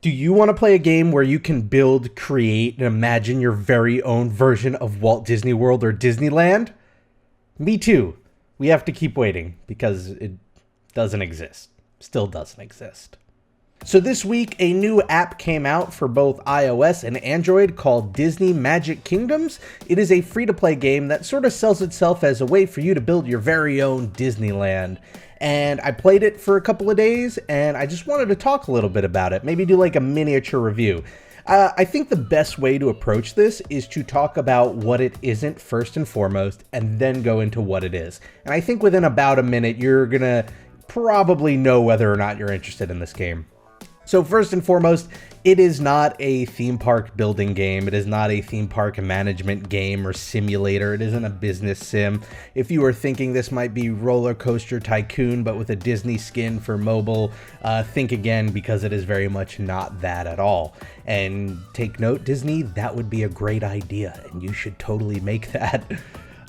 Do you want to play a game where you can build, create, and imagine your very own version of Walt Disney World or Disneyland? Me too. We have to keep waiting because it doesn't exist. Still doesn't exist. So this week, a new app came out for both iOS and Android called Disney Magic Kingdoms. It is a free-to-play game that sort of sells itself as a way for you to build your very own Disneyland. And I played it for a couple of days, and I just wanted to talk a little bit about it, maybe do like a miniature review. I think the best way to approach this is to talk about what it isn't first and foremost, and then go into what it is. And I think within about a minute, you're gonna probably know whether or not you're interested in this game. So first and foremost, it is not a theme park building game. It is not a theme park management game or simulator. It isn't a business sim. If you were thinking this might be Roller Coaster Tycoon, but with a Disney skin for mobile, think again, because it is very much not that at all. And take note, Disney, that would be a great idea, and you should totally make that.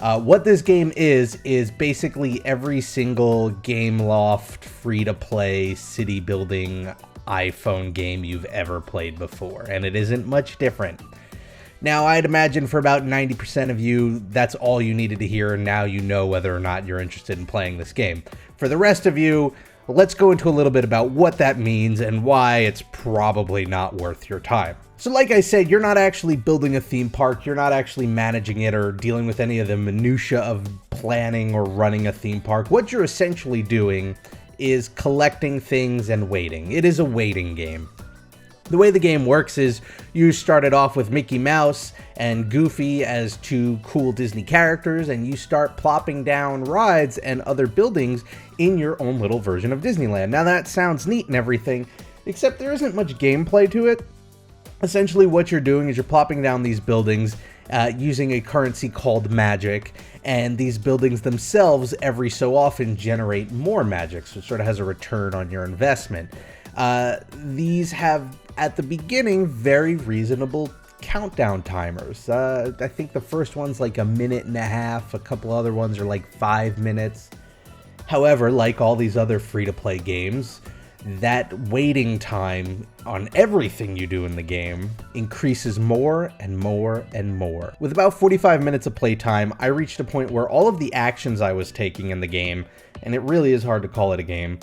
What this game is basically every single Gameloft free-to-play city building iPhone game you've ever played before, and it isn't much different. Now, I'd imagine for about 90% of you, that's all you needed to hear, and now you know whether or not you're interested in playing this game. For the rest of you, let's go into a little bit about what that means and why it's probably not worth your time. So like I said, you're not actually building a theme park, you're not actually managing it or dealing with any of the minutia of planning or running a theme park. What you're essentially doing is collecting things and waiting. It is a waiting game. The way the game works is you started off with Mickey Mouse and Goofy as two cool Disney characters, and you start plopping down rides and other buildings in your own little version of Disneyland. Now that sounds neat and everything, except there isn't much gameplay to it. Essentially what you're doing is you're plopping down these buildings using a currency called magic, and these buildings themselves every so often generate more magic, so it sort of has a return on your investment. These have, at the beginning, very reasonable countdown timers. I think the first one's like a minute and a half, a couple other ones are like 5 minutes. However, like all these other free-to-play games, that waiting time on everything you do in the game increases more and more and more. With about 45 minutes of playtime, I reached a point where all of the actions I was taking in the game, and it really is hard to call it a game,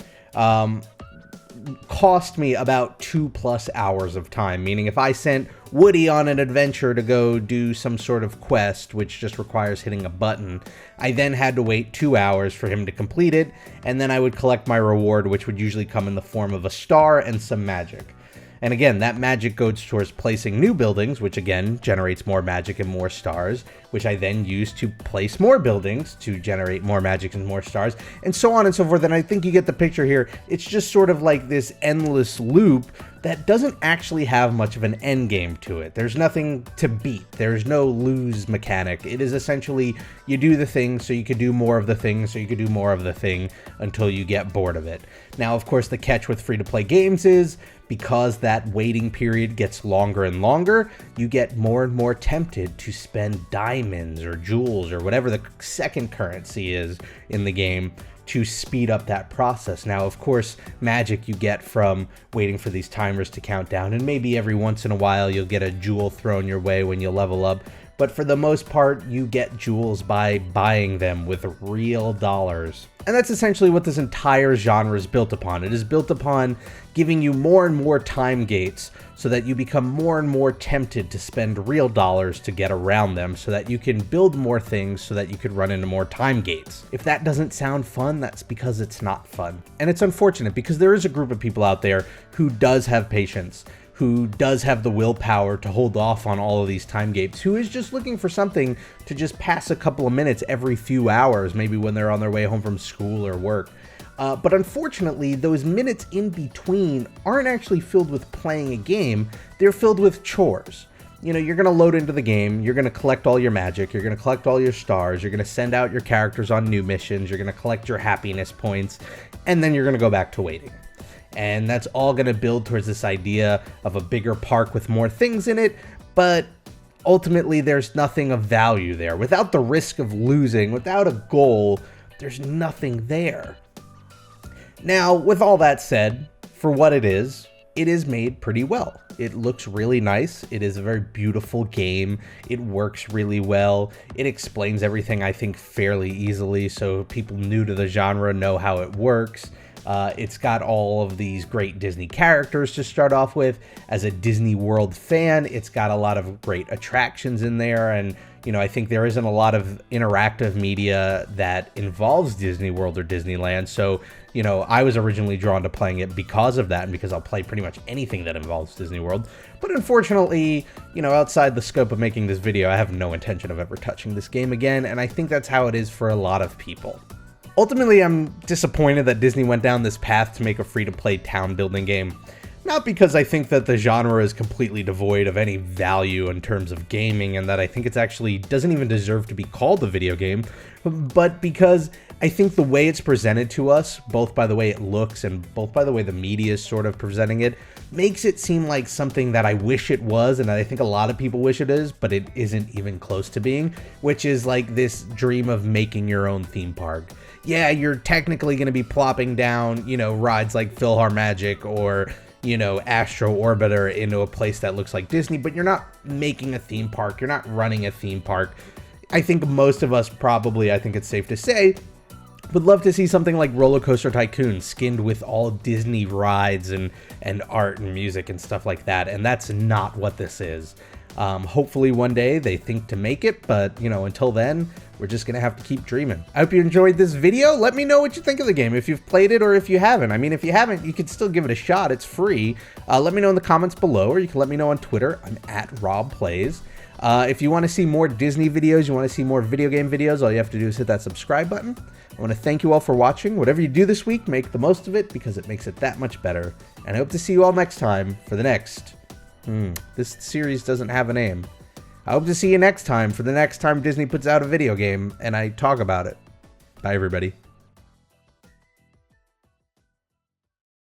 cost me about 2+ hours of time, meaning if I sent Woody on an adventure to go do some sort of quest, which just requires hitting a button, I then had to wait 2 hours for him to complete it, and then I would collect my reward, which would usually come in the form of a star and some magic. And again, that magic goes towards placing new buildings, which again generates more magic and more stars, which I then use to place more buildings to generate more magic and more stars, and so on and so forth. And I think you get the picture here. It's just sort of like this endless loop that doesn't actually have much of an end game to it. There's nothing to beat. There's no lose mechanic. It is essentially you do the thing so you could do more of the thing so you could do more of the thing until you get bored of it. Now, of course, the catch with free-to-play games is because that waiting period gets longer and longer, you get more and more tempted to spend diamonds or jewels or whatever the second currency is in the game to speed up that process. Now, of course, magic you get from waiting for these timers to count down, and maybe every once in a while you'll get a jewel thrown your way when you level up, but for the most part, you get jewels by buying them with real dollars. And that's essentially what this entire genre is built upon. It is built upon giving you more and more time gates so that you become more and more tempted to spend real dollars to get around them so that you can build more things so that you could run into more time gates. If that doesn't sound fun, that's because it's not fun. And it's unfortunate because there is a group of people out there who does have patience, who does have the willpower to hold off on all of these time gates, who is just looking for something to just pass a couple of minutes every few hours, maybe when they're on their way home from school or work. But unfortunately, those minutes in between aren't actually filled with playing a game, they're filled with chores. You know, you're going to load into the game, you're going to collect all your magic, you're going to collect all your stars, you're going to send out your characters on new missions, you're going to collect your happiness points, and then you're going to go back to waiting. And that's all going to build towards this idea of a bigger park with more things in it, but ultimately there's nothing of value there. Without the risk of losing, without a goal, there's nothing there. Now, with all that said, for what it is it is made pretty well. It looks really nice. It is a very beautiful game. It works really well. It explains everything, I think, fairly easily, so people new to the genre know how it works. It's got all of these great Disney characters to start off with. As a Disney World fan, it's got a lot of great attractions in there, and I think there isn't a lot of interactive media that involves Disney World or Disneyland, so I was originally drawn to playing it because of that, and because I'll play pretty much anything that involves Disney World. But unfortunately, outside the scope of making this video, I have no intention of ever touching this game again, and I think that's how it is for a lot of people. Ultimately, I'm disappointed that Disney went down this path to make a free-to-play town-building game. Not because I think that the genre is completely devoid of any value in terms of gaming, and that I think it's actually doesn't even deserve to be called a video game, but because I think the way it's presented to us, both by the way it looks and both by the way the media is sort of presenting it, makes it seem like something that I wish it was, and that I think a lot of people wish it is, but it isn't even close to being, which is like this dream of making your own theme park. Yeah, you're technically going to be plopping down, rides like PhilharMagic or Astro Orbiter into a place that looks like Disney, but you're not making a theme park. You're not running a theme park. I think most of us probably, I think it's safe to say, would love to see something like Roller Coaster Tycoon skinned with all Disney rides and art and music and stuff like that, and that's not what this is. Hopefully one day they think to make it, but until then, we're just gonna have to keep dreaming. I hope you enjoyed this video. Let me know what you think of the game, if you've played it or if you haven't. I mean, if you haven't, you can still give it a shot. It's free. Let me know in the comments below, or you can let me know on Twitter. I'm at RobPlays. If you want to see more Disney videos, you want to see more video game videos, all you have to do is hit that subscribe button. I want to thank you all for watching. Whatever you do this week, make the most of it, because it makes it that much better. And I hope to see you all next time for the next... this series doesn't have a name. I hope to see you next time for the next time Disney puts out a video game and I talk about it. Bye, everybody.